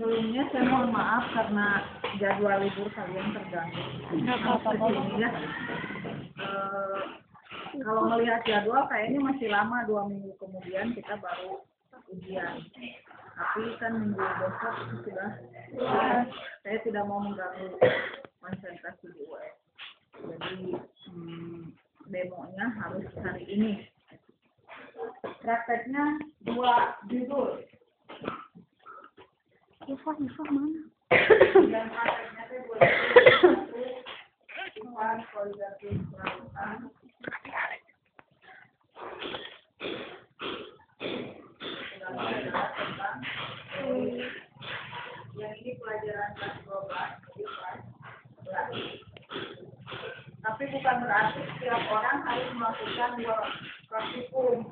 Sebelumnya saya mohon maaf karena jadwal libur kalian terganggu. Ya. Kalau melihat jadwal kayaknya masih lama, 2 minggu kemudian kita baru ujian. Tapi kan minggu besok sudah, saya tidak mau mengganggu konsentrasi di UN. Jadi demonya harus hari ini. Prakteknya 2 judul. Ifa mana? Dan prakteknya itu 2 judul. Sifat koligatif larutan. Yang ini pelajaran kelas 12, jadi kelas 11. Tapi bukan berarti setiap orang harus melakukan 2 praktikum.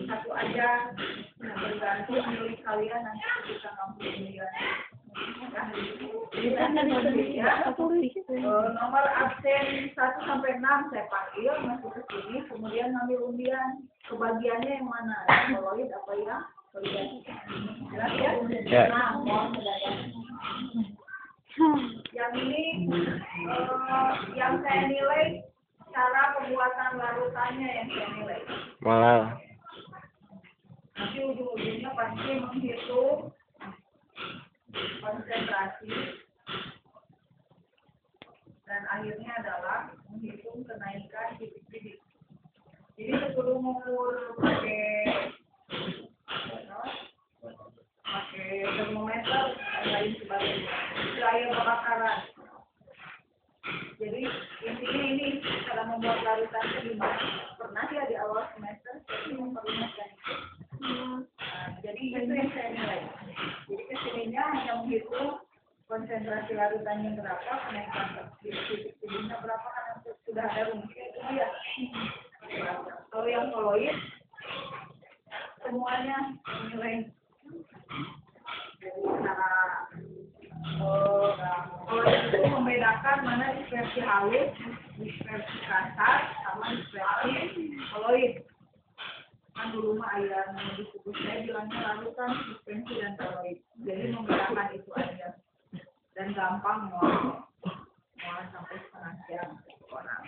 Satu aja, bergantung milik kalian nanti bisa ngambil nilai. Nomor absen 1 sampai 6 saya panggil masuk ke sini, kemudian ngambil undian. Kebagiannya yang mana? Koloid apa ya? Jelas ya? Nah, mohon sedaya. Yang ini yang saya nilai cara pembuatan larutannya yang saya nilai. Malah. Nanti ujung-ujungnya pasti menghitung konsentrasi dan akhirnya adalah menghitung kenaikan titik-titik. Jadi sebelum mengukur pakai termometer dan lain sebagainya, gaya pembakaran. Jadi intinya ini cara membuat larutan itu gimana? Pernah ya di awal semester saya memperingatkan itu. Jadi itu yang saya nilai. Jadi kesininya hanya menghitung konsentrasi larutannya berapa, kenaikan titik-titiknya berapa, karena sudah ada rumusnya itu ya. Kalau yang koloid semuanya nilai. Jadi cara koloid itu membedakan mana dispersi halus, dispersi kasar, sama dispersi koloid. Kan dulu mah ayah di buku saya bilangnya larutan, dispersi dan koloid. Jadi membedakan itu aja. Dan gampang mau sampai setengah jam orang.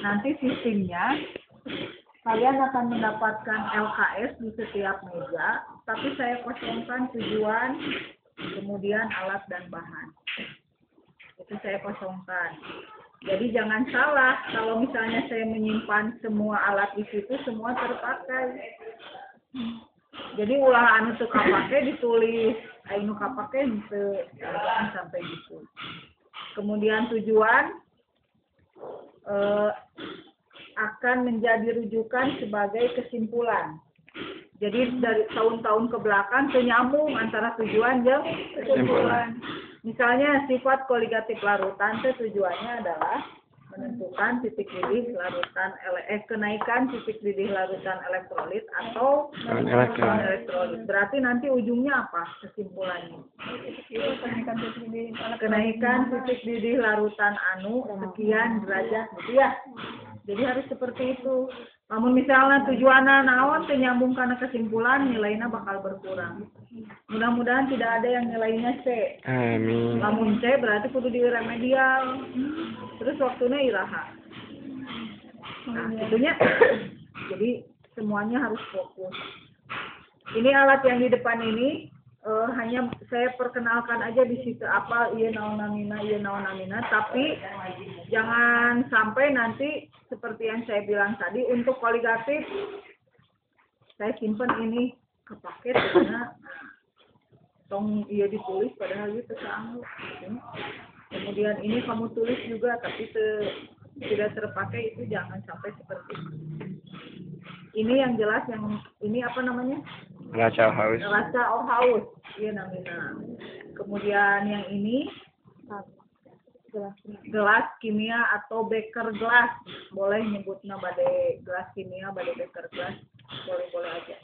Nanti sistemnya kalian akan mendapatkan LKS di setiap meja, tapi saya kosongkan tujuan, kemudian alat dan bahan. Itu saya kosongkan. Jadi jangan salah, kalau misalnya saya menyimpan semua alat di situ, semua terpakai. Jadi ulah anu teu kapake ditulis, anu kapake henteu, jangan sampai gitu. Kemudian tujuan akan menjadi rujukan sebagai kesimpulan. Jadi dari tahun-tahun ke belakang nyambung antara tujuan dan kesimpulan. Misalnya sifat koligatif larutan tujuannya adalah menentukan titik didih larutan kenaikan titik didih larutan elektrolit atau elektrolit. Berarti nanti ujungnya apa kesimpulannya? Kenaikan titik didih larutan anu sekian derajat gitu ya. Jadi harus seperti itu. Namun misalnya tujuannya naon nyambung karena kesimpulan, nilainya bakal berkurang. Mudah-mudahan tidak ada yang nilainya C. Amin. Namun C berarti kudu di remedial. Terus waktunya iraha. Nah, itunya. Jadi semuanya harus fokus. Ini alat yang di depan ini hanya saya perkenalkan aja di situ apa iya naon namina, tapi jangan sampai nanti seperti yang saya bilang tadi untuk koligatif saya simpen ini kepake karena tong iya ditulis padahal itu sanggup. Kemudian ini kamu tulis juga tapi tidak terpakai, itu jangan sampai seperti itu. Ini yang jelas, yang ini apa namanya? Raca haus. Raca haus, iya namanya. Kemudian yang ini gelas kimia atau beker gelas, boleh nyebutnya bade gelas kimia, bade beker gelas, boleh aja.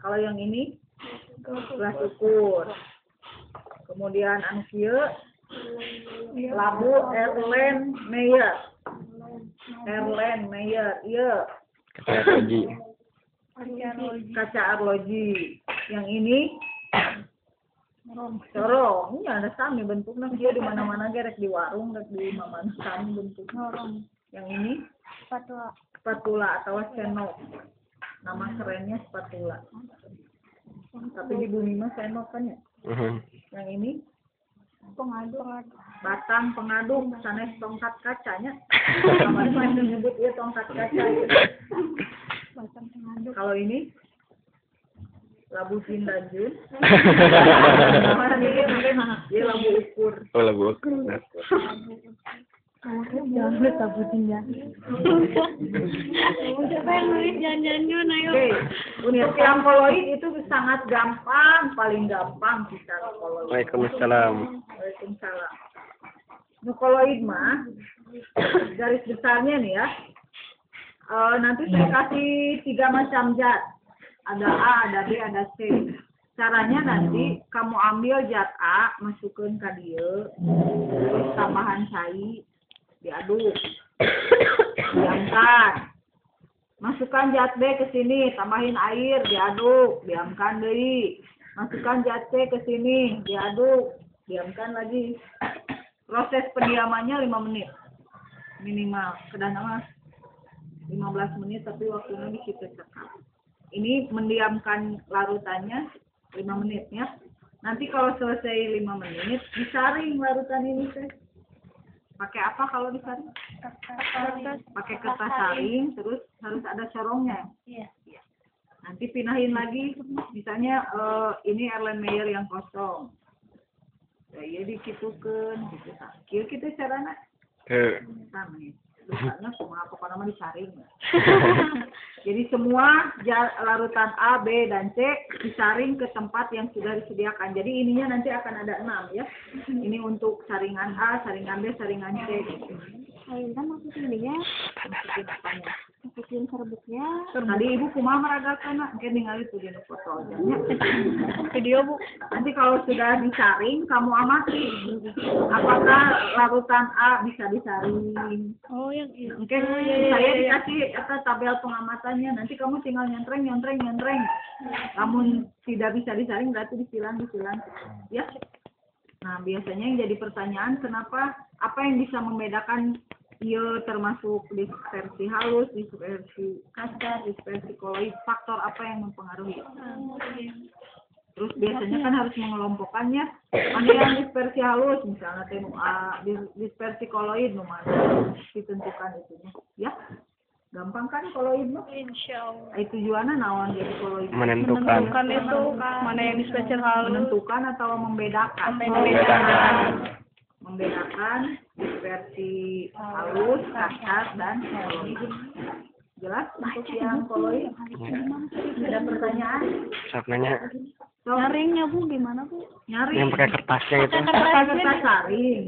Kalau yang ini gelas ukur. Kemudian anu kieu labu Erlen Meyer, iya. Kaca arloji. Yang ini Corong, ini ada sami bentuknya dia di mana-mana gerek di warung, gerek di mana sami bentuknya. Yang ini spatula atau sendok. Nama kerennya spatula. Tapi di bumi mah sendok kan ya. Yang ini pengaduk, batang pengaduk, sanes tongkat kacanya. Kemarin masih nyebut ya tongkat kaca. Batang pengaduk. Kalau ini labu Sindajun. Dia labu ukur. Oh, lagu ukur. Jangan lupa tabutin ya. Siapa yang nulis jangan-jangan ayo. Oke, untuk yang koloid itu sangat gampang, paling gampang kita koloid. Waalaikumsalam. Waalaikumsalam. Untuk koloid mah garis besarnya nih ya. Nanti saya kasih 3 macam zat. Ada A, ada B, ada C. Caranya nanti kamu ambil zat A, masukkan ke dia, terus tambahan cai, diaduk, diamkan. Masukkan zat B ke sini, tambahin air, diaduk, diamkan deui. Masukkan zat C ke sini, diaduk, diamkan lagi. Proses pendiamannya 5 menit minimal. Kadang-kadang 15 menit, tapi waktunya kita cekap. Ini mendiamkan larutannya 5 menit ya. Nanti kalau selesai 5 menit, disaring larutan ini teh. Pakai apa kalau disaring? Pakai kertas saring, terus harus ada corongnya. Iya. Nanti pindahin lagi, misalnya ini Erlenmeyer yang kosong. Ya dikitukeun gitu. Kieu kitu carana. Sami. Terusnya kumaha pokoknya mah disaring. Jadi semua larutan A, B, dan C disaring ke tempat yang sudah disediakan. Jadi ininya nanti akan ada 6 ya. Ini untuk saringan A, saringan B, saringan C. Ayo masukin ini ya. Masukin serbuknya. Tadi ibu kumaha meragakan nak? Mungkin ningali tuh di foto aja. Video bu. Nanti kalau sudah disaring, kamu amati apakah larutan A bisa disaring. Oh yang ini. Mungkin saya dikasih tabel pengamatannya. Nanti kamu tinggal nyentreng. Kamu tidak bisa disaring berarti disilang. Ya. Nah biasanya yang jadi pertanyaan kenapa? Apa yang bisa membedakan ia termasuk dispersi halus, dispersi kasar, dispersi koloid, faktor apa yang mempengaruhi? Terus biasanya kan harus mengelompokkannya. Mana yang dispersi halus, misalnya dispersi koloid, mana ditentukan itunya. Ya, gampang kan koloid mah? Insyaallah. Tujuannya naon jadi koloid? Menentukan. Itu mana yang dispersi halus. Menentukan atau membedakan? Membedakan dispersi halus, kasar, dan koloid. Jelas untuk yang koloid? Ada pertanyaan? Sok nanya. Nyaringnya bu gimana bu? Nyari. Yang pakai kertasnya itu. Kertas saring.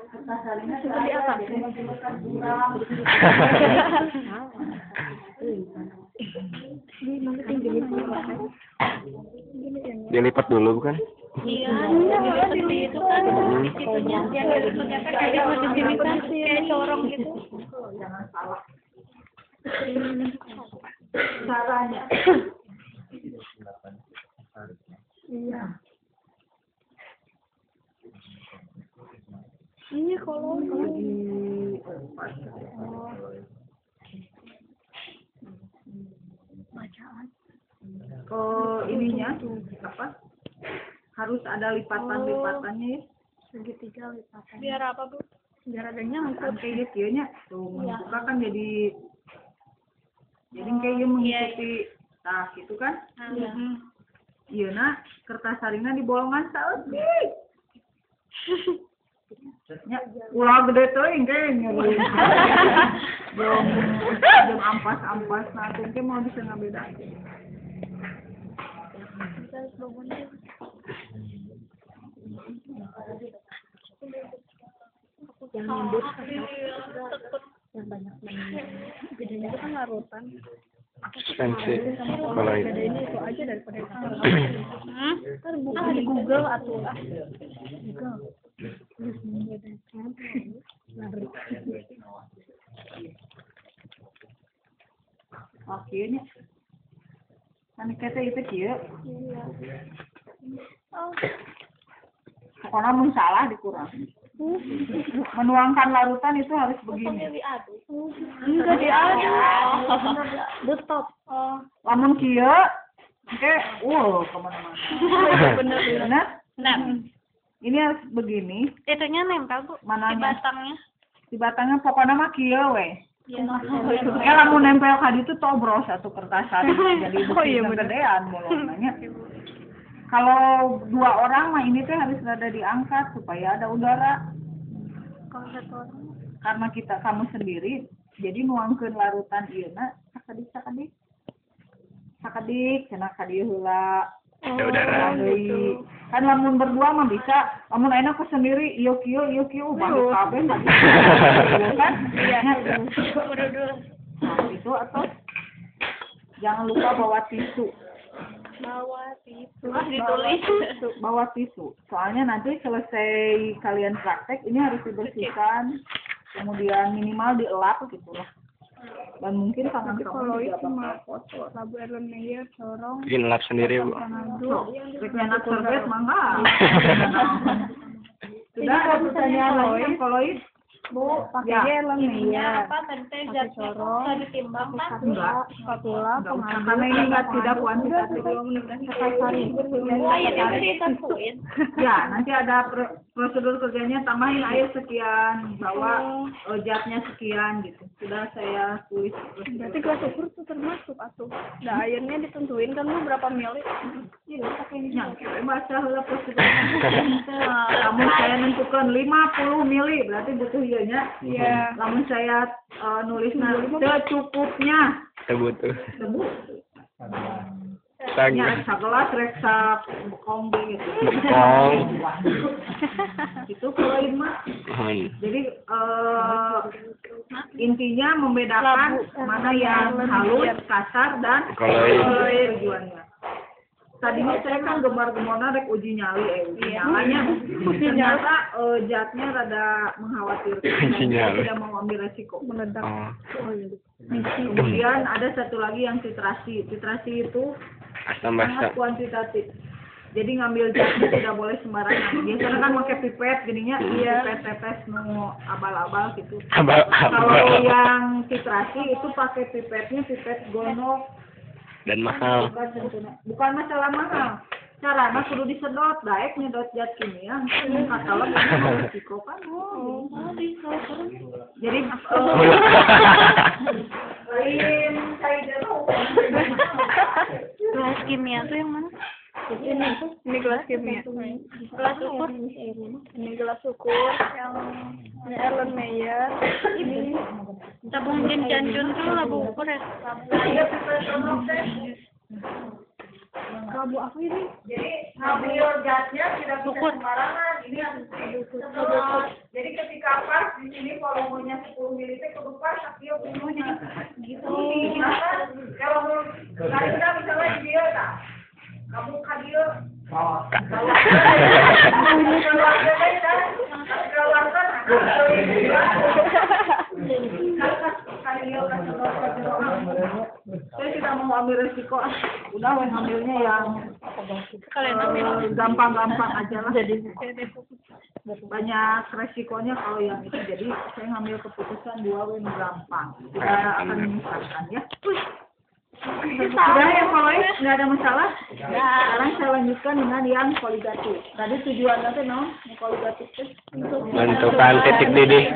Kertas saringnya seperti apa? Dilipat dulu bukan? Iya, seperti itu kan. Itunya yang dilipatnya kan kayak modifikasi kayak corong gitu. Jangan salah. Caranya. Iya. Ini kalau bacaan. Ininya apa? Harus ada lipatan-lipatannya ya. Segitiga lipatan. Biar apa bu? Biar ada Kan kayak gitu nya. Tuh membuka kan jadi kayak mengikuti tas itu kan? Iya. Iya nak, kertas saringan di bolongan saeutik. Ya, ulah gede teuing kayaknya. Belum ampas-ampas nah teh mau bisa ngabedakeun. Yang nyebut yang banyak bedanya itu kan larutan. Dispersi koloid. Bedanya itu aja daripada itu. Ntar buka di Google atau Google. Oke nya. Kan kata itu kieu. pokoknya mun salah dikurangi. Menuangkan larutan itu harus begini. Enggak diaduk. Stop. Lamun kieu oke, kemana-mana. Bener. Nah, Ini harus begini. itunya nempel Bu. Mananya? Di batangnya. Di batangnya pokoknya mah kieu we. Iya. Lamun nempel ka ditu tobros atuh kertasan. Jadi bukti gedean bolongannya. Kalau 2 orang mah ini teh harus rada diangkat supaya ada udara. Kalau 1 orang. Karena kamu sendiri, jadi nuangkeun larutan ieu na sakadik cenah ka dieu heula. Ada udara. Gitu. Kan lamun berdua mah bisa, lamun enak ku sendiri ieu kieu banget kabeh kan? Iya. Nah, itu atau jangan lupa bawa tisu. Bawa tisu. Soalnya nanti selesai kalian praktek ini harus dibersihkan, kemudian minimal dielap gitu lah. Dan mungkin tangan kamu juga bakal kotor. Labu Ellen Meyer, corong. Bikin lap sendiri, Bu. Rek enak service mangga. Sudah ada pertanyaan lain koloid? Bu, pakai Ellen Meyer. Apa tadi zatnya bisa ditimbang kan? Enggak. Spatula, Karena ini tidak kuantitatif. Air itu ditentuin. Ya, nanti ada prosedur kerjanya, tambahin air sekian, bawa zatnya sekian gitu. Sudah saya tulis. Berarti gelas ukur tuh termasuk atuh. Nah, airnya ditentuin kan lu berapa mili? Iya, pakainya. Baca heula prosedurnya. Kamu saya nentukan 50 mili, berarti butuh ieunya. Iya. Lamun saya nulisna secukupnya. Butuh. Ya, sagelas rek bekong gitu. Bekong. Itu kalau mah. Jadi intinya membedakan mana yang halus, kasar dan koloid tujuannya. Tadinya saya kan gemar-gemarna rek uji nyali nyalanya. Ternyata zatnya rada mengkhawatirkan. Saya tidak mau ambil resiko meledak. Kemudian ada satu lagi yang titrasi. Titrasi itu sangat kuantitatif. Jadi ngambil zatnya tidak boleh sembarangan. Biasanya kan pakai pipet, jadinya pipet tetes nu abal-abal gitu. Kalau yang titrasi itu pakai pipetnya pipet gonok. Dan mahal. Bukan masalah mahal. Caranya kudu disedot, daek nyedot zat kimia. Katalog risiko kan. Jadi lain kayak Gelas kimia tuh yang mana? Ini gelas kimia. Gelas ukur. Ini gelas ukur yang Ellen Meyer. Ini tabung janjun tuh labu ukur ya. Labu apa ini? Jadi ngambil zatnya tidak bisa sembarangan. Ini harus disedot. Jadi ketika pas di sini volumenya 10 ml kudu pas tapi volumenya gitu. Kalau tadi kita misalnya di dia tak, kamu kan dia. Kalau saya tidak mau ambil resiko, udah ngambilnya yang gampang-gampang aja lah. Banyak resikonya kalau yang itu, jadi saya ngambil keputusan 2 yang gampang, tidak akan menyusahkan ya. Sudah ya koloid, nggak ada masalah. Sekarang saya lanjutkan dengan yang koligatif. Tadi tujuannya tuh koligatif itu Menentukan titik didih.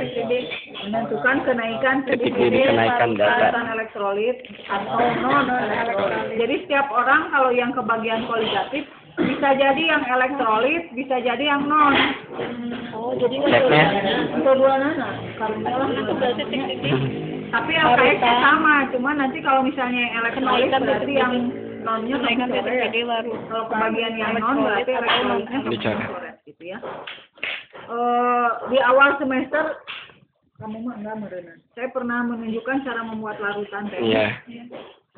Menentukan kenaikan Titik didih kenaikan data. elektrolit atau non elektrolit. Jadi setiap orang kalau yang kebagian koligatif bisa jadi yang elektrolit, bisa jadi yang non. Oh, jadi kedua-duanya karena itu berarti titik-titik. Tapi LKS-nya sama, cuma nanti kalau misalnya yang elektrolit berarti yang nonnya kan titik baru. Kalau kebagian yang non berarti elektrolitnya sama gitu ya. Di awal semester kamu mah enggak merenang. Saya pernah menunjukkan cara membuat larutan teh. Iya.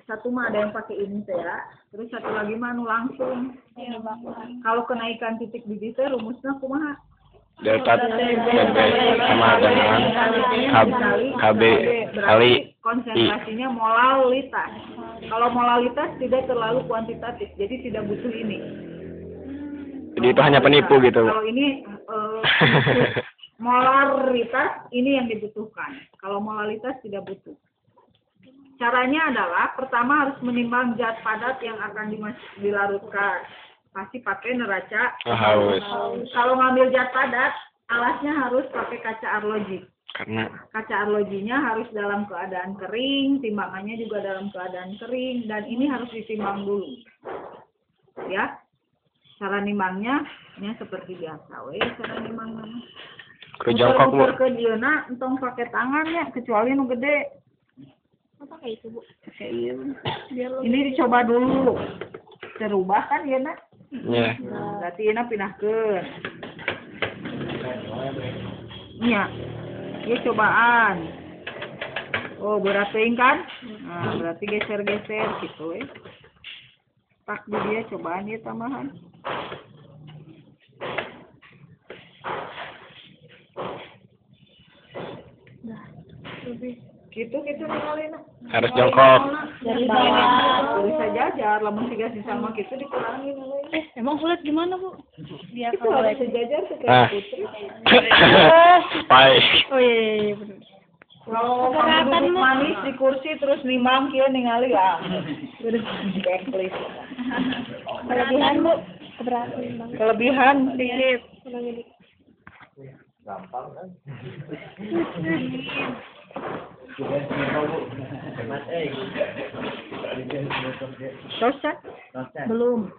Satu mah ada yang pakai ini teh ya. Terus satu lagi mah langsung. Kalau kenaikan titik didih teh rumusnya kumaha? Delta sama dengan KB kali konsentrasinya molalitas. Kalau molalitas tidak terlalu kuantitatif, jadi tidak butuh ini. Jadi itu hanya penipu gitu. Kalau ini molaritas ini yang dibutuhkan. Kalau molaritas tidak butuh. Caranya adalah pertama harus menimbang zat padat yang akan dilarutkan. Pasti pakai neraca Haus. Kalau ngambil zat padat, alasnya harus pakai kaca arloji. Karena Kaca arlojinya harus dalam keadaan kering, timbangannya juga dalam keadaan kering, dan ini harus ditimbang dulu. Ya, cara nimbangnya seperti biasa. Cara nimbangnya. kudu jongkok Bu. Ke dieuna entong pakai tangannya, kecuali nu gede. Apa kayak itu, Bu? Kayak iya. Ini dicoba dulu. Terubah kan ya nak? Ya. Berarti ini pindahkeun. Iya. Ya cobaan. Oh, berat teuing kan? Nah, berarti geser-geser gitu ya. Tak di dia cobaan ya tambahan. Gitu ninggalin. Harus jongkok. Dari bawah. Bisa jajar, lamun siga sisama gitu dikurangin. Emang sulit gimana, Bu? Biar Itu harus sejajar Ah. seperti putri. Pai. Oh iya, benar. Kalau kamu duduk manis di kursi terus nimang kieu ningali ya. Udah backlist. Kelebihan, Bu. Keberatan, Bang. Kelebihan Dikit. selesai. Belum.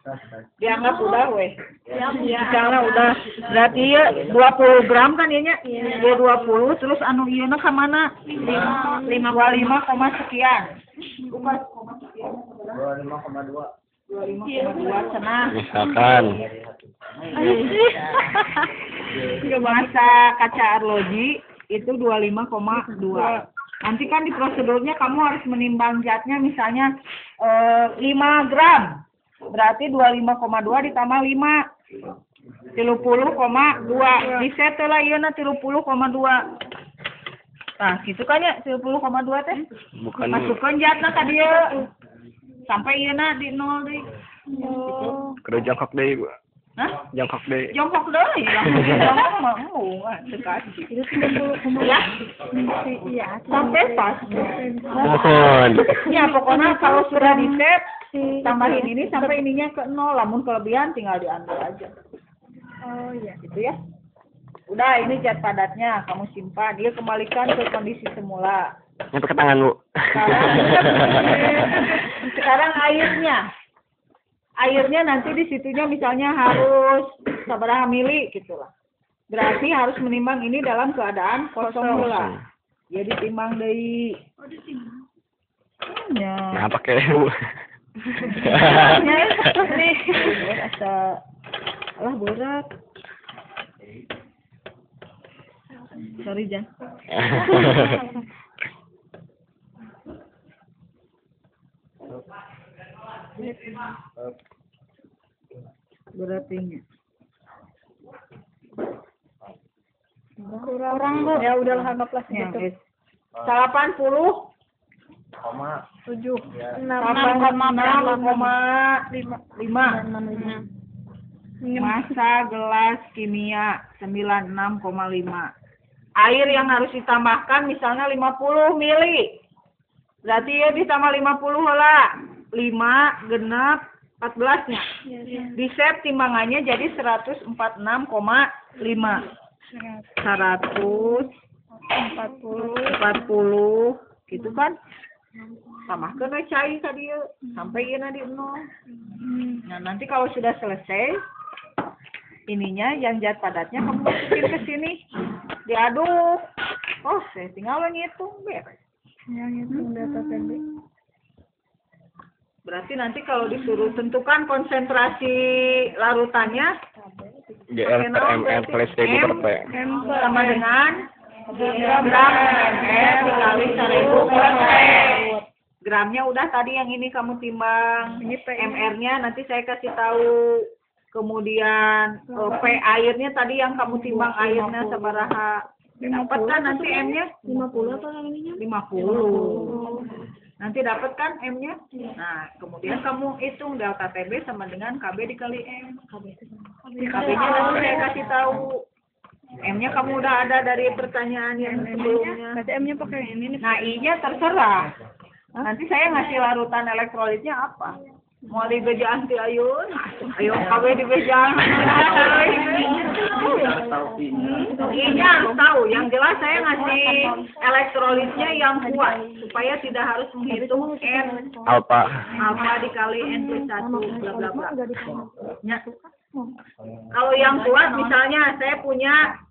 Dianggap udah weh. Ya, Misalnya udah berarti ya 20 gram kan ya nya? Dia 20 terus anu ieu na ka mana? 25, sekian. Bukan koma sekian. 25,2 cenah. Misalkan. Masa kaca arloji itu 25,2. Nanti kan di prosedurnya kamu harus menimbang zatnya misalnya 5 gram. Berarti 25,2 ditambah 5. 30,2. Diset lah ieu na 30,2. Nah, gitu kan ya 30,2 teh. Bukan Masukkan zatna ka dieu. Sampai ieu na di 0 deui. kudu jongkok deui Bu. Hah? Jongkok deui. Jongkok deui. Jongkok mah sekali. Ya. Iya. Sampai pas. Mohon. Ya pokoknya kalau sudah di set tambahin ini sampai ininya ke 0. Namun kelebihan tinggal diambil aja. Oh iya. Gitu ya. Udah ini zat padatnya kamu simpan. Dia kembalikan ke kondisi semula. Nyampe ke tangan Bu. Sekarang airnya. Airnya nanti di situnya misalnya harus sabaraha mili gitulah. Berarti harus menimbang ini dalam keadaan kosong pula. Ya ditimbang deui. Oh, ditimbang. Ya. Nah, pakai Bu. Nih, asa alah berat. Sorry Jan. Beratnya. Kurang, Bu. Ya udahlah anggaplah segitu. 80,7. 6,5. Massa gelas kimia 96,5. Air yang harus ditambahkan misalnya 50 mili. Berarti ya ditambah 50 lah. 5 genap 14-nya. Di set timbangannya jadi 146,5. 140 gitu kan? Tambahkan we cai ka dieu sampai ieu di 0. Nah, nanti kalau sudah selesai ininya yang zat padatnya kamu masukin ke sini. Diaduk. Oh, saya tinggal ngitung beres. Yang itu data tadi. Berarti nanti kalau disuruh tentukan konsentrasi larutannya GR per MR plus D per P. sama dengan gram MR dikali 1000 per P. Gramnya udah tadi yang ini kamu timbang. Ini P. MR-nya nanti saya kasih tahu. Kemudian P airnya tadi yang kamu timbang airnya sabaraha. Dapat kan nanti M-nya? 50 apa ininya? 50. Nanti dapat kan M-nya? Nah, kemudian kamu hitung delta TB sama dengan KB dikali M. KB-nya nanti saya kasih tahu. M-nya kamu udah ada dari pertanyaan yang sebelumnya. Berarti M-nya pakai ini nih. Nah, I-nya terserah. Nanti saya ngasih larutan elektrolitnya apa? Mau di beja anti ayun? Ayo kawe di beja. I-nya harus tahu. Yang jelas saya ngasih elektrolitnya yang kuat supaya tidak harus menghitung N Alpha. alfa dikali N plus 1 bla bla bla. Ya. Kalau yang kuat misalnya saya punya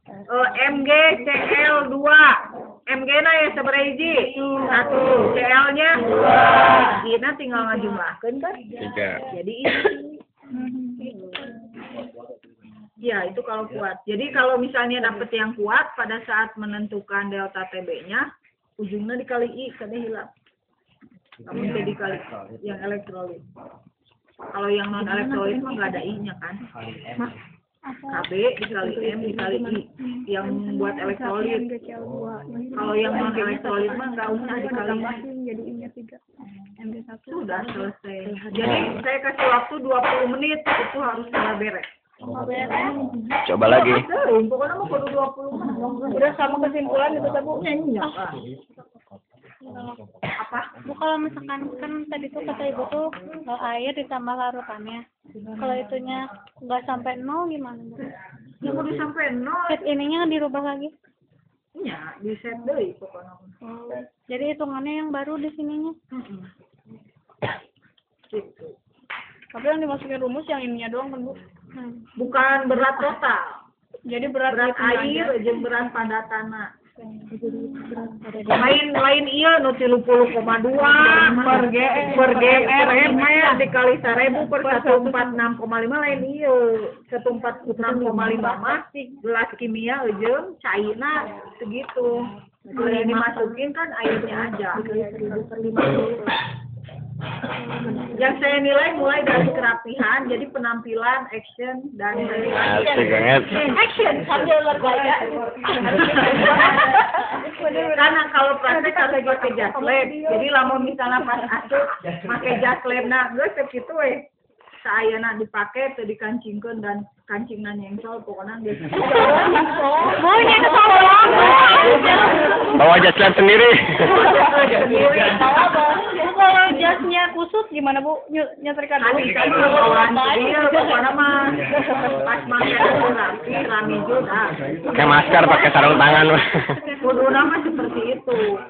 MgCl2. MG-na ya seberapa 1, Cl-nya 2. Kita tinggal ngajumlahkeun kan? 3. Jadi ini. Ya, itu kalau kuat. Jadi kalau misalnya dapet yang kuat pada saat menentukan delta TB-nya, ujungnya dikali I, kada hilang. Kamu jadi dikali yang elektrolit. Kalau yang non elektrolit mah nggak ada I-nya kan? KB dikali M dikali I yang buat elektrolit. Kalau yang non elektrolit mah nggak usah dikali. Jadi I-nya 3. MG1. Sudah selesai. Jadi saya kasih waktu 20 menit itu harus sudah beres. Coba lagi. Pokoknya mau kudu 20 menit. Udah sama kesimpulan itu Bu. Iya, Pak. Apa? Bu, kalau misalkan kan tadi tuh kata Ibu tuh air ditambah larutannya. Kalau itunya nggak sampai 0 gimana Bu? Ya kudu sampai 0. Set ininya dirubah lagi. Iya, di set deui pokoknya. Jadi hitungannya yang baru di sininya. Gitu. Tapi yang dimasukin rumus yang ininya doang kan Bu? Bukan berat total. Jadi berat Air jeung berat pada tanah. Lain iya nu 30,2 per GR mah dikali 1000 per 146,5 lain iya 146,5 mah gelas kimia jeung cairna segitu. Kalau yang dimasukin kan airnya aja. Yang saya nilai mulai dari kerapihan, jadi penampilan, action, dan Asik banget. action sambil bergaya. Karena kalau praktek harus pakai jas lab. Jadi lamun misalnya pas asup pakai jas lab, nah geus kitu we. Saayana dipake teu dikancingkeun dan kancingna nyengsol pokoknya geus. Oh, nyengsol. Bawa jas lab sendiri. Kalau jasnya kusut gimana Bu? Nyetrika dulu. Kan bawaan dia pokoknya mah pas make rapi rami juga. Pakai masker, pakai sarung tangan. Kuduna mah seperti itu.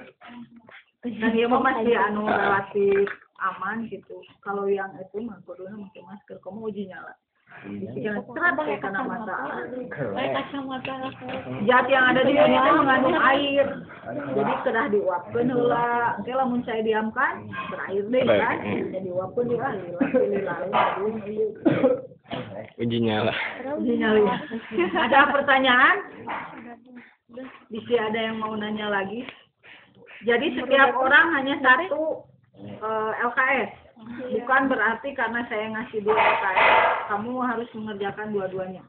Dan dia mah masih anu relatif aman gitu. Kalau yang itu mah kuduna pakai masker, kamu uji nyala. Jangan serat kayak kena mata. Pakai kacamata. Zat yang ada di sini teh mengandung air. Jadi kedah diuapkeun heula. Oke lamun saya diamkan, berair deh kan. Jadi uapkeun di lain. Uji nyala. Uji nyala. Ada pertanyaan? Bisa ada yang mau nanya lagi? Jadi setiap orang hanya satu LKS. Bukan berarti karena saya ngasih 2 LKS, kamu harus mengerjakan dua-duanya.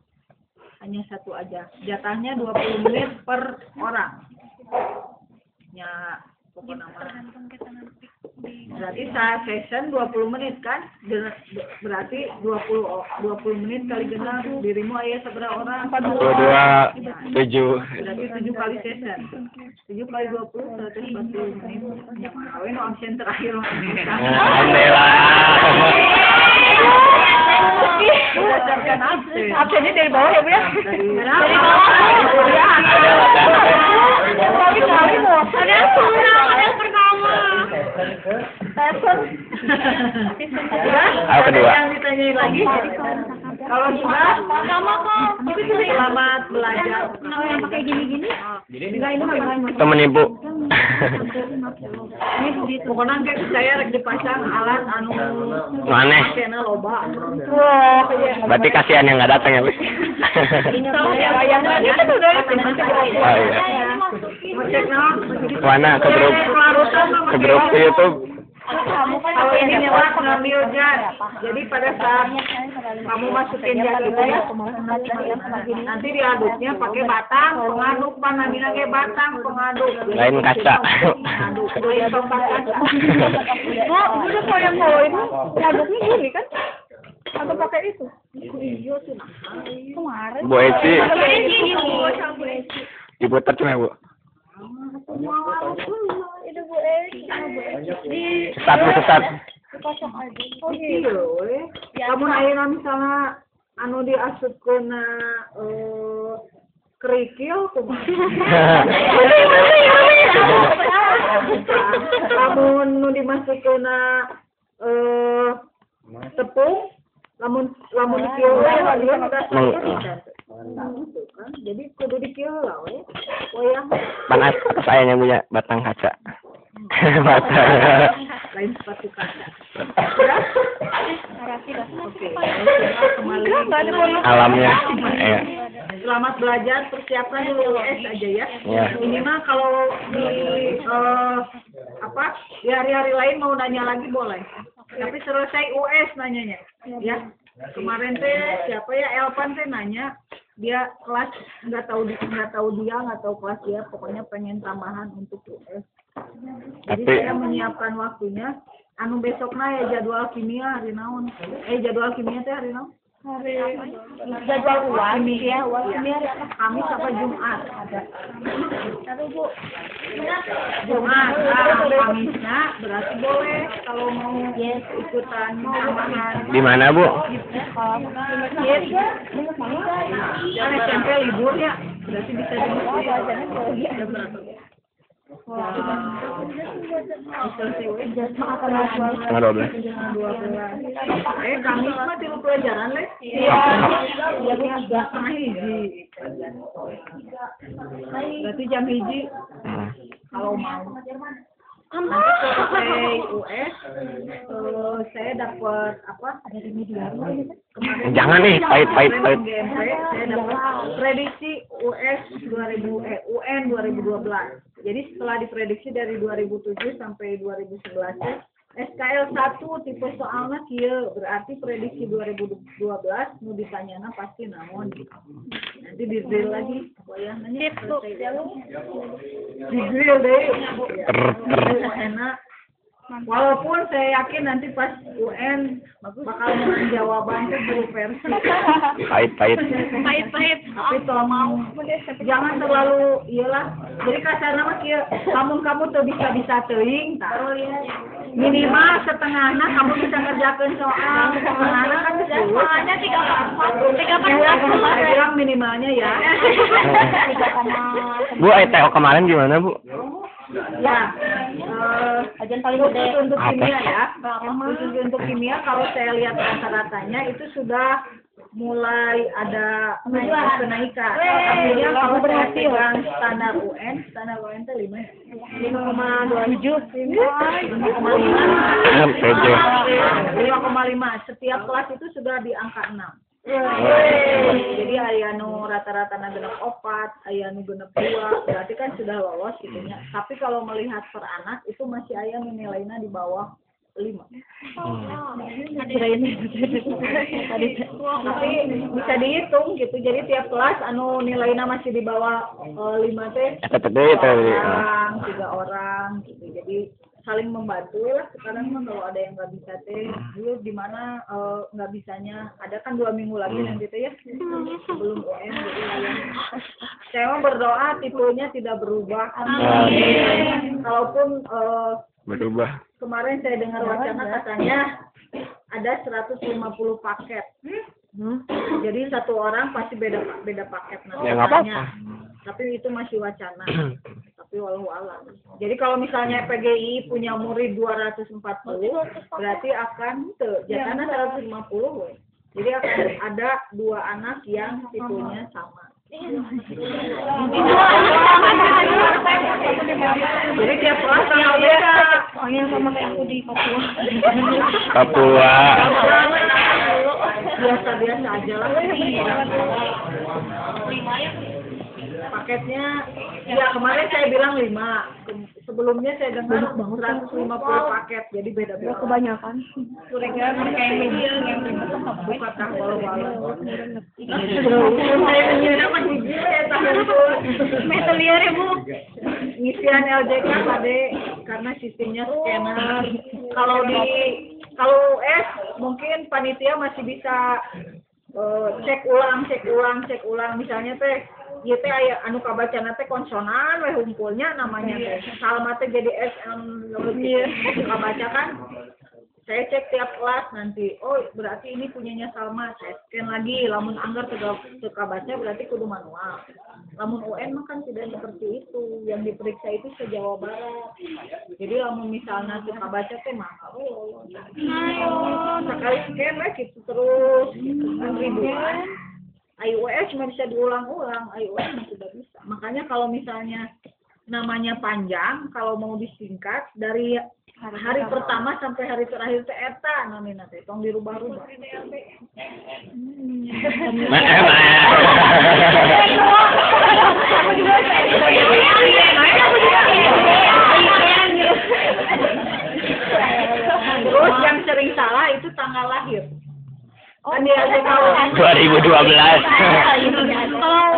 Hanya satu aja. Jatahnya 20 menit per orang. Ya, pokoknya berarti saat session 20 menit kan? Berarti 20 menit kali genap dirimu aya seberapa orang? 2, 7. Berarti 7 kali session. 7 kali 20 berarti 40 menit. Kawin absen terakhir. Alhamdulillah. Berdasarkan absen. Absennya dari bawah ya Bu ya? Dari bawah. Ya. Kali-kali Bu. Ada yang pertama. Ayo kedua. Yang ditanyain lagi. Kalau sudah, Sama kok. selamat belajar. Yang pakai gini-gini. Temen ibu. Pokoknya kayak saya rek dipasang alat anu Aneh. pakena loba. Berarti kasihan yang nggak datang ya, Bu? Oh iya. Ngecek naon? Mana ke grup? Ke grup ke YouTube. Kalau ini lewat ngambil jas. Jadi pada saat kamu masukin jas itu ya, nanti diaduknya pakai batang pengaduk, panamina kayak batang pengaduk. Lain kaca. Pengaduk, lain tempat kaca. Nah, udah kalau yang bawah ini diaduknya gini kan? Atau pakai itu? Kemarin. Bu Eci, diputar cuma Bu. Itu Bu Eci. Sesat. Dikocok aja. Oh iya, weh. Kamu ayeuna misalnya anu diasupkeun kerikil kumaha? Lamun nu dimasukkeun tepung, lamun dikieu we dia udah kan. Jadi kudu dikieu lah we. Wayang Panas sayanya punya batang kaca. Batang. lain sepatu kaca. Oke, kembali Alamnya. Iya. Selamat belajar, persiapkan dulu US aja ya. Ya. Ini mah kalau di di hari-hari lain mau nanya lagi boleh. Tapi selesai US nanyanya. Ya. Kemarin teh siapa ya Elvan teh nanya dia kelas nggak tahu dia nggak tahu kelas dia, pokoknya pengen tambahan untuk US. Jadi saya menyiapkan waktunya. Anu besoknya ya jadwal kimia hari naon? Jadwal kimia teh hari naon? Jadwal uang. Kimia, kimia Kamis apa Jumat ada? Aduh Bu. Jumat, Kamisnya berarti boleh kalau mau ikutan tambahan. Di mana Bu? Kan SMP libur ya, berarti bisa diisi. Ada berapa? Tanggal 12. Kamis mah 3 pelajaran leh. Iya. Setengah hiji. Berarti jam hiji kalau mau. Nanti selesai US, saya dapat apa? Jangan nih, pahit. GMP, saya dapat prediksi UN 2012. Jadi setelah diprediksi dari 2007 sampai 2011, SKL 1 tipe soalnya kieu, berarti prediksi 2012 nu ditanyana pasti naon. Nanti di-drill lagi, goyangannya di-drill deh. Enak. Walaupun saya yakin nanti pas UN bakal menang jawaban tuh full versi. Pahit. Tapi tolong jangan terlalu iyalah. Jadi kasarna mah kieu, kamu tuh bisa teuing tah. Minimal setengahna kamu bisa ngerjakeun soal. Setengahna kan 10. Soalnya 3 Bilang minimalnya ya. Bu, TO kemarin gimana Bu? Ya, Ajan paling khusus gede. untuk Apa? kimia ya. Khusus untuk kimia kalau saya lihat rata-ratanya itu sudah mulai ada kenaikan. Artinya kalau berhasil standar UN itu 5,27. 5,5. Setiap kelas itu sudah di angka 6. Jadi aya nu rata-rata genep 4, aya nu genep 2, berarti kan sudah lolos gitu nya. Tapi kalau melihat per anak itu masih aya nu nilainya di bawah 5. Tapi bisa dihitung gitu. Jadi tiap kelas anu nilainya masih di bawah 5 teh orang, 3 orang gitu. Jadi saling membantu lah. Sekarang mah kalau ada yang nggak bisa teh, dulu di mana nggak bisanya, ada kan 2 minggu lagi nanti teh ya sebelum UN. Jadi saya mau berdoa tipenya tidak berubah. Kalaupun Berubah. kemarin saya dengar wacana katanya ada 150 paket. Jadi satu orang pasti beda paket nanti. Ya nggak apa-apa. Tapi itu masih wacana. Tapi walau alam. Jadi kalau misalnya PGI punya murid 240, berarti akan jatahnya 150 we. Jadi akan ada 2 anak yang tipenya sama. Jadi tiap kelas yang beda. Soalnya sama kayak aku di Papua. Papua. Biasa-biasa aja lah. Paketnya, ya kemarin saya bilang 5. Sebelumnya saya dengar 150 paket, jadi beda-beda. Kebanyakan. Curiga mereka yang media yang buka walau-walau. Metalier ya Bu. Ngisian LJK tadi karena sistemnya scanner. Kalau di Kalau US mungkin panitia masih bisa cek ulang misalnya teh ieu teh aya anu kabacana teh konsonan we humpulnya namanya teh salma teh jadi S kabaca kan. Saya cek tiap kelas nanti, oh berarti ini punyanya Salma, saya scan lagi, lamun anggar teka baca berarti kudu manual. Lamun UN mah kan tidak seperti itu, yang diperiksa itu se-Jawa Barat. Jadi lamun misalnya teka baca teh mah, sekali scan lah gitu terus, kan ribuan. IUS cuma bisa diulang-ulang, IUS mah tidak bisa. Makanya kalau misalnya namanya panjang, kalau mau disingkat dari hari pertama sampai hari terakhir teh eta namina teh tong dirubah-rubah. Terus yang sering salah itu tanggal lahir. Kan dia tahu 2012.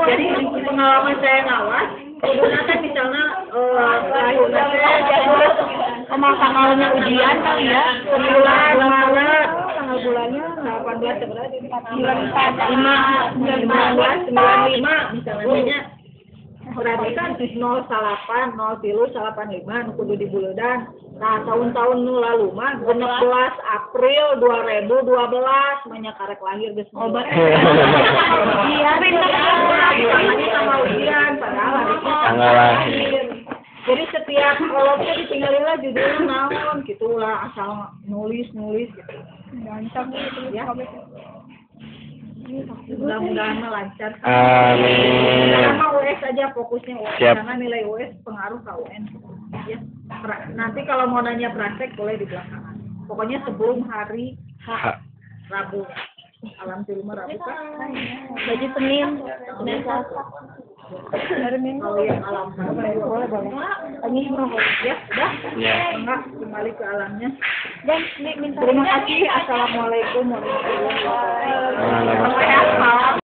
Jadi pengalaman saya ngawas, kuduna kan misalnya lahirnya tanggalnya ujian kali ya. 9 Maret, tanggal bulannya 18 berarti 1995 misalnya. Berarti kan 08 03 85 kudu di buledan. Nah, tahun-tahun nu lalu mah 16 April 2012 banyak karek lahir geus. Obat. Iya, namanya tanggal ujian padahal Tanggal lahir. Jadi setiap kolomnya ditinggalin judulnya naon gitulah asal nulis gitu. Gancang gitu Ya. Mudah-mudahan lancar. Amin. Sama US aja fokusnya US Siap. karena nilai US pengaruh ke UN. Ya. Nanti kalau mau nanya praktek boleh di belakangan. Pokoknya sebelum hari Rabu. Alhamdulillah Rabu kan. Baju Senin, Senin Selasa. Hari Minggu. Kalau yang alam boleh. Ini Ya, sudah. Ya. Enggak kembali ke alamnya. dan minta Terima kasih. Assalamualaikum warahmatullahi wabarakatuh. Waalaikumsalam. Sampai hafal.